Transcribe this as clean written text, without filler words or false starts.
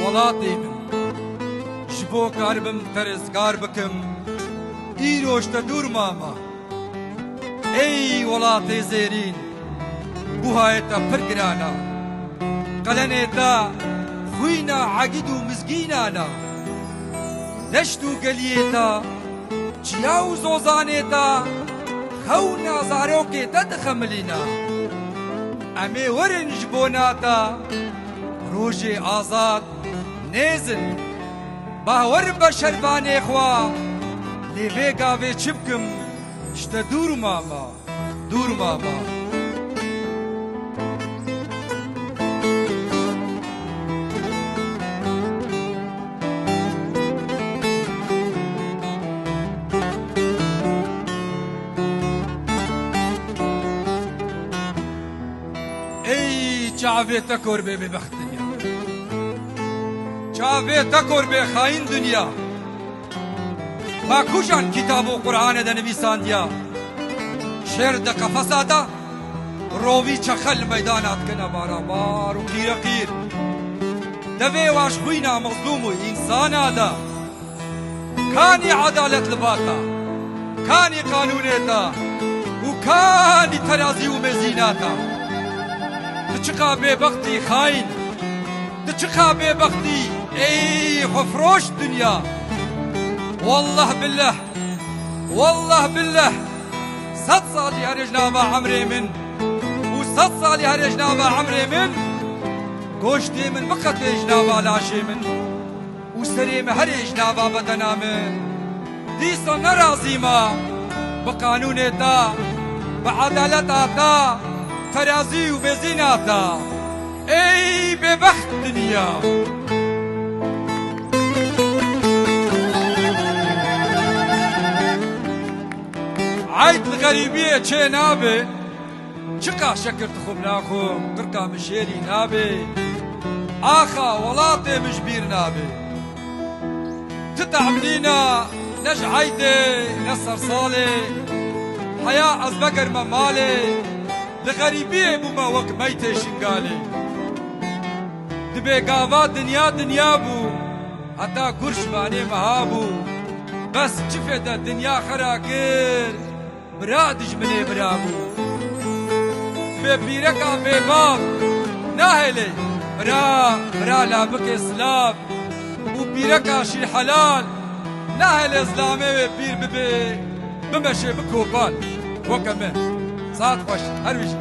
وڵاتی من ji bo karibim te rizgar bikim îroj te dûr mama ey welatê zêrîn buhayê te pir giran e qelenê te xwîna hegîd û mizgînan e deşt û geliyê te çiya û zozanê te xewna zarokê te dixemilîn e em ê werin ji bo nata rojê azad nêzin bawerim be şervanê xwe lê vê gavê çi bikim ji te dûr mama dûr mama ey çavê te kor bê bêbext dinya çavê te kor bê xayîn dinya باکوشان کتاب و قرآن ده نویساندیا شعر ده قفصا ده روی چخل میدانات کنه بارا بار و قیر قیر دوی واش خوینا مظلوم و انسانا ده کانی عدالت لباتا کانی قانونیتا و کانی ترازی و مزیناتا ده چقا بے بختی خاین ده چقا بے بختی ای خفروش دنیا والله بالله والله بالله 100 صالي هرجنابا عمري من و100 صالي هرجنابا عمري من گوشتي من بقت جنابا لاشي من وسريم هر جنابا بدنا من ديسا نرازي ما بقانون تا بعدالت تا ترازي وبزيناتا اي ببخت دنيا عيد الغريبية چه نابي چقا شكر تخوم ناخوم قرقا مشيري نابي آخا ولاتي مجبير نابي تتعملينا نج عيدي نصر صالي حياة أزبقر ممالي الغريبية بما وق ميتي شنقالي دبي قاوا دنيا دنيا بو حتى قرش باني مهابو بس چفت الدنيا خراكر برادش مني برابو ببيركا بباب ناهلي برا لابك اسلام وبيركا شي حلال ناهلي اسلامي بير بمشي بكوبان وكمه صاد خوش هروش